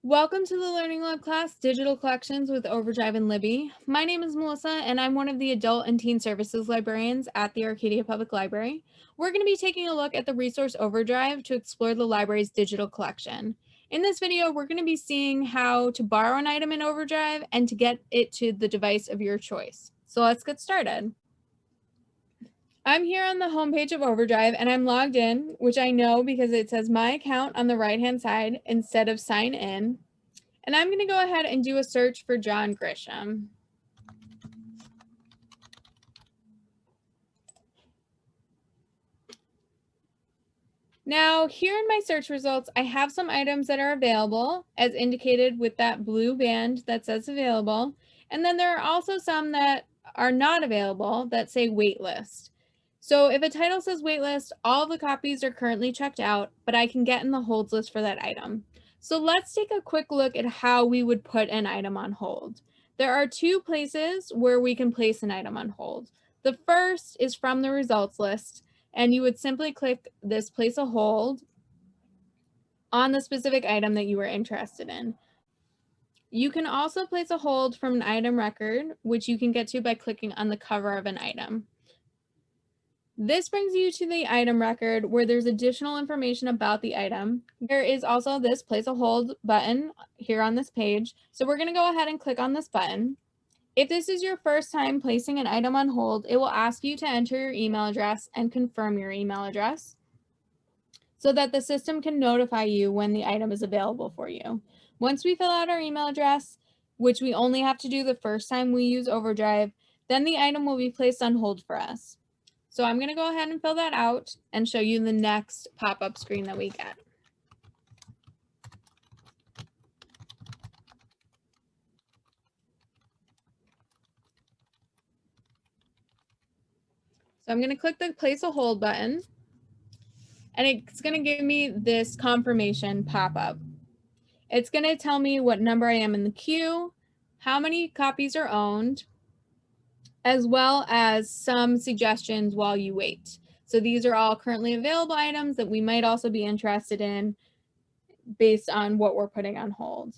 Welcome to the Learning Lab class, Digital Collections with OverDrive and Libby. My name is Melissa, and I'm one of the Adult and Teen Services librarians at the Arcadia Public Library. We're going to be taking a look at the resource OverDrive to explore the library's digital collection. In this video, we're going to be seeing how to borrow an item in OverDrive and to get it to the device of your choice. So let's get started. I'm here on the homepage of OverDrive and I'm logged in, which I know because it says my account on the right-hand side instead of sign in. And I'm going to go ahead and do a search for John Grisham. Now, here in my search results, I have some items that are available as indicated with that blue band that says available. And then there are also some that are not available that say waitlist. So if a title says waitlist, all of the copies are currently checked out, but I can get in the holds list for that item. So let's take a quick look at how we would put an item on hold. There are two places where we can place an item on hold. The first is from the results list, and you would simply click this place a hold on the specific item that you are interested in. You can also place a hold from an item record, which you can get to by clicking on the cover of an item. This brings you to the item record where there's additional information about the item. There is also this place a hold button here on this page. So we're going to go ahead and click on this button. If this is your first time placing an item on hold, it will ask you to enter your email address and confirm your email address so that the system can notify you when the item is available for you. Once we fill out our email address, which we only have to do the first time we use OverDrive, then the item will be placed on hold for us. So I'm going to go ahead and fill that out and show you the next pop-up screen that we get. So I'm going to click the place a hold button, and it's going to give me this confirmation pop-up. It's going to tell me what number I am in the queue, how many copies are owned, as well as some suggestions while you wait. So these are all currently available items that we might also be interested in based on what we're putting on hold.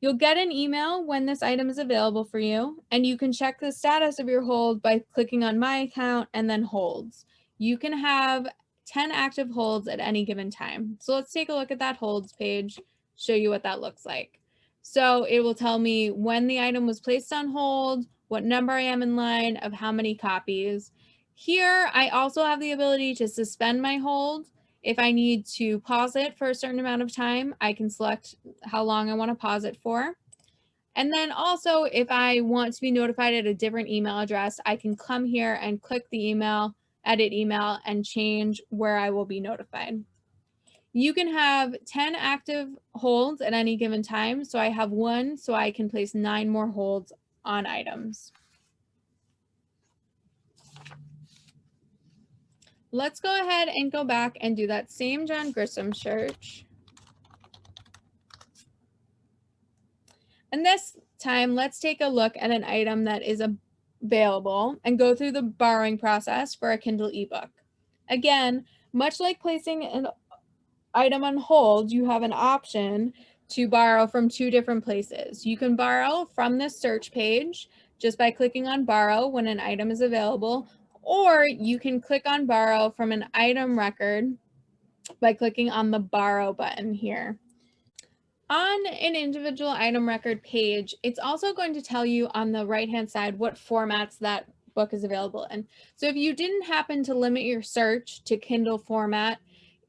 You'll get an email when this item is available for you, and you can check the status of your hold by clicking on My Account and then Holds. You can have 10 active holds at any given time. So let's take a look at that holds page, show you what that looks like. So it will tell me when the item was placed on hold, what number I am in line, of how many copies. Here, I also have the ability to suspend my hold. If I need to pause it for a certain amount of time, I can select how long I want to pause it for. And then also, if I want to be notified at a different email address, I can come here and click the email, edit email, and change where I will be notified. You can have 10 active holds at any given time. So I have one, so I can place 9 more holds on items. Let's go ahead and go back and do that same John Grisham search. And this time, let's take a look at an item that is available and go through the borrowing process for a Kindle ebook. Again, much like placing an item on hold, you have an option to borrow from 2 different places. You can borrow from this search page just by clicking on borrow when an item is available, or you can click on borrow from an item record by clicking on the borrow button here. On an individual item record page, it's also going to tell you on the right-hand side what formats that book is available in. So if you didn't happen to limit your search to Kindle format,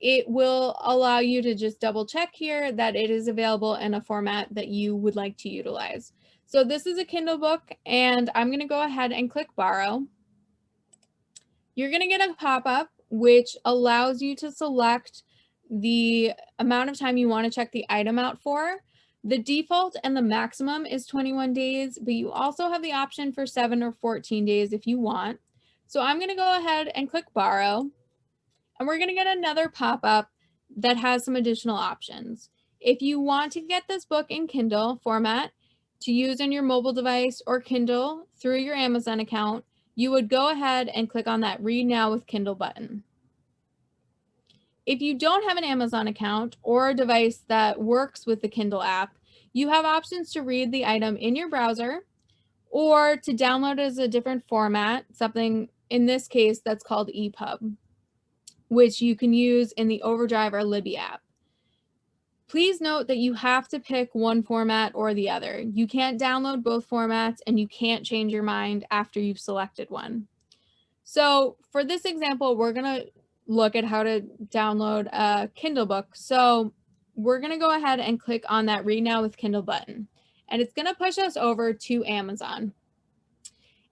it will allow you to just double check here that it is available in a format that you would like to utilize. So this is a Kindle book, and I'm going to go ahead and click borrow. You're going to get a pop-up which allows you to select the amount of time you want to check the item out for. The default and the maximum is 21 days, but you also have the option for 7 or 14 days if you want. So I'm going to go ahead and click borrow, and we're going to get another pop-up that has some additional options. If you want to get this book in Kindle format to use on your mobile device or Kindle through your Amazon account, you would go ahead and click on that Read Now with Kindle button. If you don't have an Amazon account or a device that works with the Kindle app, you have options to read the item in your browser or to download as a different format, something in this case that's called EPUB, which you can use in the OverDrive or Libby app. Please note that you have to pick one format or the other. You can't download both formats and you can't change your mind after you've selected one. So for this example, we're going to look at how to download a Kindle book. So we're going to go ahead and click on that Read Now with Kindle button. And it's going to push us over to Amazon.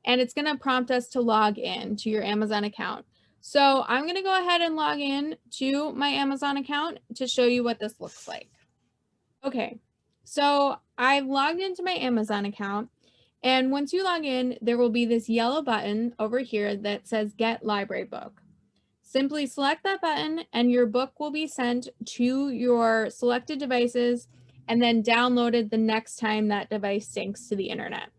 And it's going to prompt us to log in to your Amazon account. So I'm going to go ahead and log in to my Amazon account to show you what this looks like. Okay, so I've logged into my Amazon account, and once you log in, there will be this yellow button over here that says Get Library Book. Simply select that button and your book will be sent to your selected devices and then downloaded the next time that device syncs to the internet.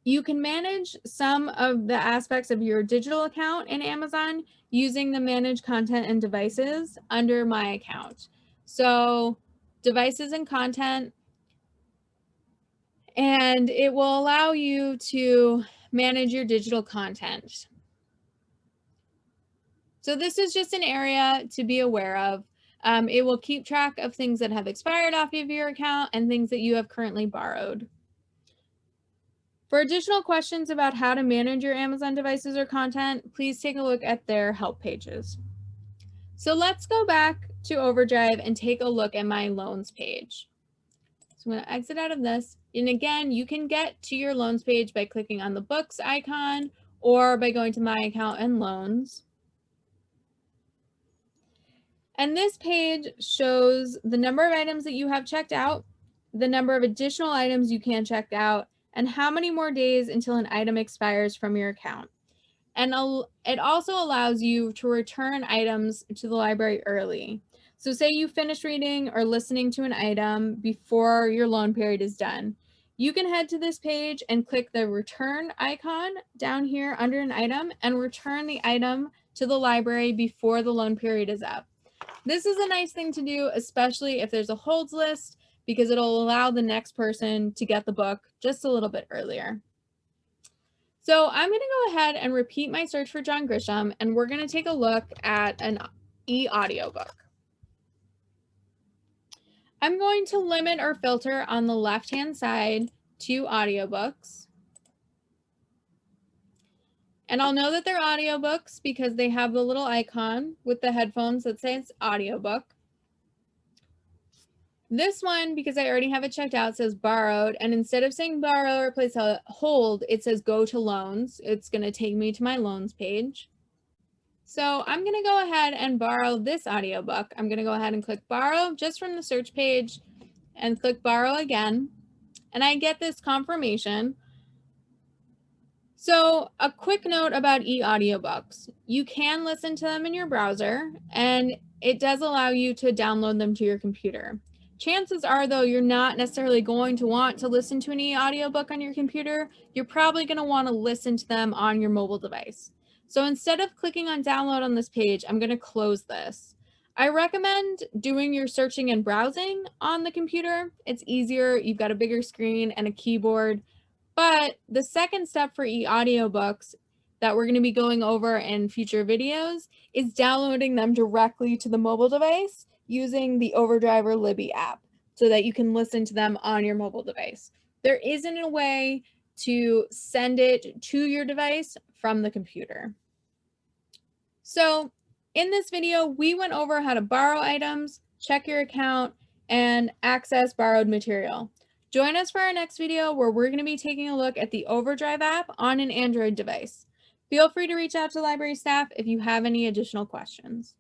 You can manage some of the aspects of your digital account in Amazon using the Manage Content and Devices under My Account. So Devices and Content, and it will allow you to manage your digital content. So this is just an area to be aware of. It will keep track of things that have expired off of your account and things that you have currently borrowed. For additional questions about how to manage your Amazon devices or content, please take a look at their help pages. So let's go back to OverDrive and take a look at my loans page. So I'm going to exit out of this. And again, you can get to your loans page by clicking on the books icon or by going to My Account and Loans. And this page shows the number of items that you have checked out, the number of additional items you can check out, and how many more days until an item expires from your account. And it also allows you to return items to the library early. So say you finish reading or listening to an item before your loan period is done. You can head to this page and click the return icon down here under an item and return the item to the library before the loan period is up. This is a nice thing to do, especially if there's a holds list, because it'll allow the next person to get the book just a little bit earlier. So I'm going to go ahead and repeat my search for John Grisham, and we're going to take a look at an eAudiobook. I'm going to limit or filter on the left-hand side to audiobooks. And I'll know that they're audiobooks because they have the little icon with the headphones that says audiobook. This one, because I already have it checked out, says borrowed, and instead of saying borrow or place a hold, it says go to loans. It's going to take me to my loans page. So I'm going to go ahead and borrow this audiobook. I'm going to go ahead and click borrow just from the search page and click borrow again. And I get this confirmation. So a quick note about eAudiobooks. You can listen to them in your browser, and it does allow you to download them to your computer. Chances are, though, you're not necessarily going to want to listen to an eAudiobook on your computer. You're probably going to want to listen to them on your mobile device. So instead of clicking on download on this page, I'm going to close this. I recommend doing your searching and browsing on the computer. It's easier. You've got a bigger screen and a keyboard. But the second step for eAudiobooks that we're going to be going over in future videos is downloading them directly to the mobile device using the OverDrive or Libby app so that you can listen to them on your mobile device. There isn't a way to send it to your device from the computer. So in this video, we went over how to borrow items, check your account, and access borrowed material. Join us for our next video where we're going to be taking a look at the OverDrive app on an Android device. Feel free to reach out to library staff if you have any additional questions.